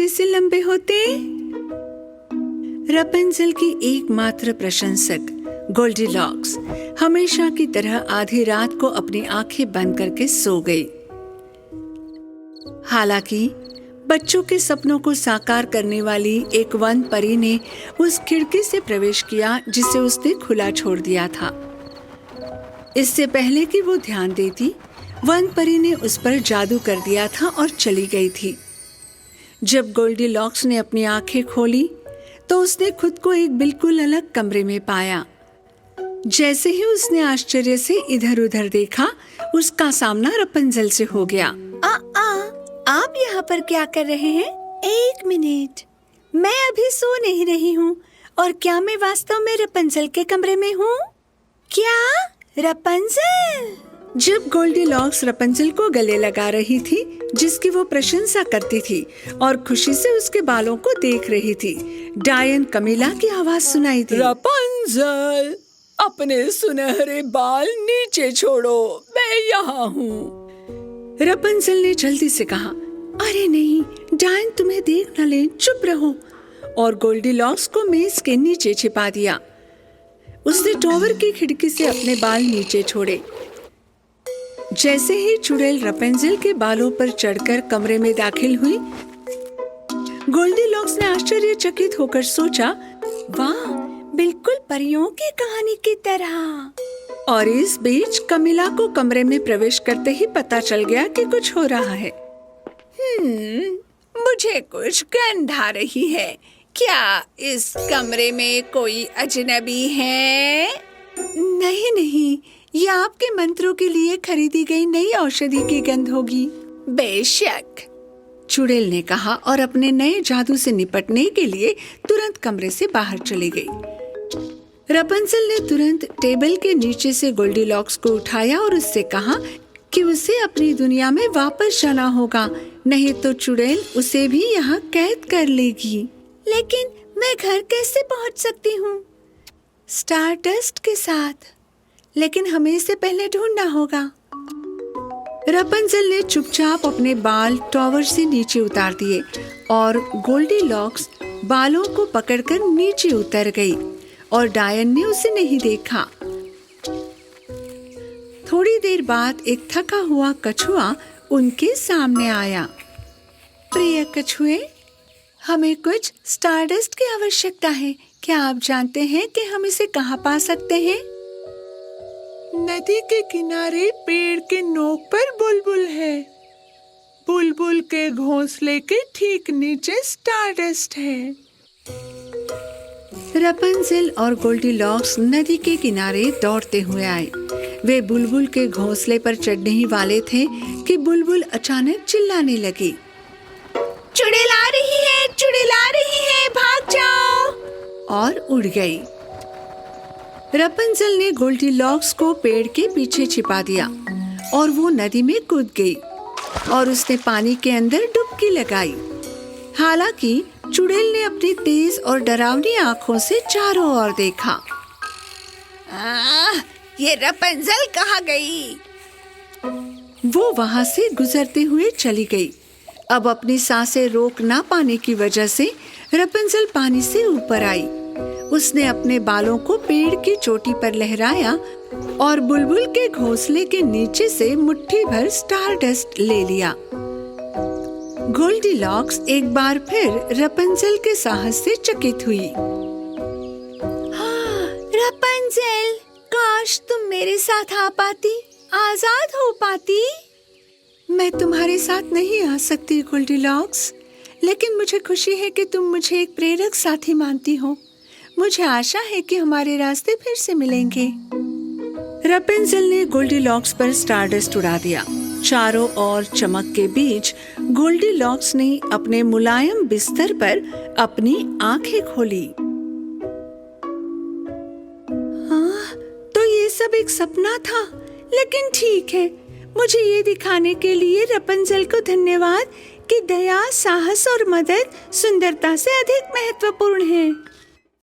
थोड़े से लंबे होते। रपेंज़ेल की एकमात्र प्रशंसक गोल्डीलॉक्स हमेशा की तरह आधी रात को अपनी आंखें बंद करके सो गई। हालांकि बच्चों के सपनों को साकार करने वाली एक वन परी ने उस खिड़की से प्रवेश किया जिसे उसने खुला छोड़ दिया था। इससे पहले कि वो ध्यान देती, वन परी ने उस पर जादू कर दिया था और चली गई थी। जब गोल्डीलॉक्स ने अपनी आंखें खोली तो उसने खुद को एक बिल्कुल अलग कमरे में पाया। जैसे ही उसने आश्चर्य से इधर उधर देखा, उसका सामना रपेंज़ेल से हो गया। आप यहाँ पर क्या कर रहे हैं? एक मिनट, मैं अभी सो नहीं रही हूँ। और क्या मैं वास्तव में रपेंज़ेल के कमरे में हूँ? क्या रपेंज़ेल? जब गोल्डीलॉक्स रपेंज़ेल को गले लगा रही थी, जिसकी वो प्रशंसा करती थी और खुशी से उसके बालों को देख रही थी, डायन कमीला की आवाज सुनाई दी। रपेंज़ेल, अपने सुनहरे बाल नीचे छोड़ो, मैं यहाँ हूँ। रपेंज़ेल ने जल्दी से कहा, अरे नहीं, डायन तुम्हें देख न ले, चुप रहो। और गोल्डीलॉक्स को मेज के नीचे छिपा दिया। उसने टॉवर की खिड़की से अपने बाल नीचे छोड़े। जैसे ही चुड़ैल रपेंज़ेल के बालों पर चढ़कर कमरे में दाखिल हुई, गोल्डीलॉक्स ने आश्चर्यचकित होकर सोचा, वाह, बिल्कुल परियों की कहानी की तरह। और इस बीच कमीला को कमरे में प्रवेश करते ही पता चल गया कि कुछ हो रहा है। मुझे कुछ गंध आ रही है। क्या इस कमरे में कोई अजनबी है? नहीं, ये आपके मंत्रों के लिए खरीदी गई नई औषधि की गंध होगी। बेशक, चुड़ैल ने कहा और अपने नए जादू से निपटने के लिए तुरंत कमरे से बाहर चली गई। रपेंज़ेल ने तुरंत टेबल के नीचे से गोल्डीलॉक्स को उठाया और उससे कहा कि उसे अपनी दुनिया में वापस जाना होगा, नहीं तो चुड़ैल उसे भी यहाँ कैद कर लेगी। लेकिन मैं घर कैसे पहुँच सकती हूँ? स्टारडस्ट के साथ, लेकिन हमें इसे पहले ढूंढना होगा। रपेंज़ेल ने चुपचाप अपने बाल टॉवर से नीचे उतार दिए और गोल्डीलॉक्स बालों को पकड़कर नीचे उतर गई और डायन ने उसे नहीं देखा। थोड़ी देर बाद एक थका हुआ कछुआ उनके सामने आया। प्रिय कछुए, हमें कुछ स्टारडस्ट की आवश्यकता है। क्या आप जानते हैं कि हम इसे कहाँ पा सकते हैं? नदी के किनारे पेड़ के नोक पर बुलबुल है। बुलबुल के घोंसले के ठीक नीचे स्टारडस्ट है। रपेंज़ेल और गोल्डीलॉक्स नदी के किनारे दौड़ते हुए आए। वे बुलबुल के घोंसले पर चढ़ने ही वाले थे कि बुलबुल अचानक चिल्लाने लगी, चुड़ैल आ रही है, चुड़ैल आ रही है, भाग जाओ! और उड़ गई। रपेंज़ेल ने गोल्डीलॉक्स को पेड़ के पीछे छिपा दिया और वो नदी में कूद गई और उसने पानी के अंदर डुबकी लगाई। हालांकि चुड़ैल ने अपनी तेज और डरावनी आंखों से चारों ओर देखा। ये रपेंज़ेल कहाँ गई? वो वहां से गुजरते हुए चली गई। अब अपनी सांसें रोक ना पाने की वजह से रपेंज़ेल पानी से ऊपर आई। उसने अपने बालों को पेड़ की चोटी पर लहराया और बुलबुल के घोंसले के नीचे से मुट्ठी भर स्टारडस्ट ले लिया। गोल्डीलॉक्स एक बार फिर रपेंज़ेल के साहस से चकित हुई। रपेंज़ेल, काश तुम मेरे साथ आ पाती, आजाद हो पाती। मैं तुम्हारे साथ नहीं आ सकती गोल्डीलॉक्स, लेकिन मुझे खुशी है कि तुम मुझे एक प्रेरक साथी मानती हो। मुझे आशा है कि हमारे रास्ते फिर से मिलेंगे। रपेंज़ेल ने गोल्डीलॉक्स पर स्टारडस्ट उड़ा दिया। चारों ओर चमक के बीच गोल्डीलॉक्स ने अपने मुलायम बिस्तर पर अपनी आंखें खोली। तो ये सब एक सपना था, लेकिन ठीक है। मुझे ये दिखाने के लिए रपेंज़ेल को धन्यवाद कि दया, साहस और मदद सुंदरता से अधिक महत्वपूर्ण है।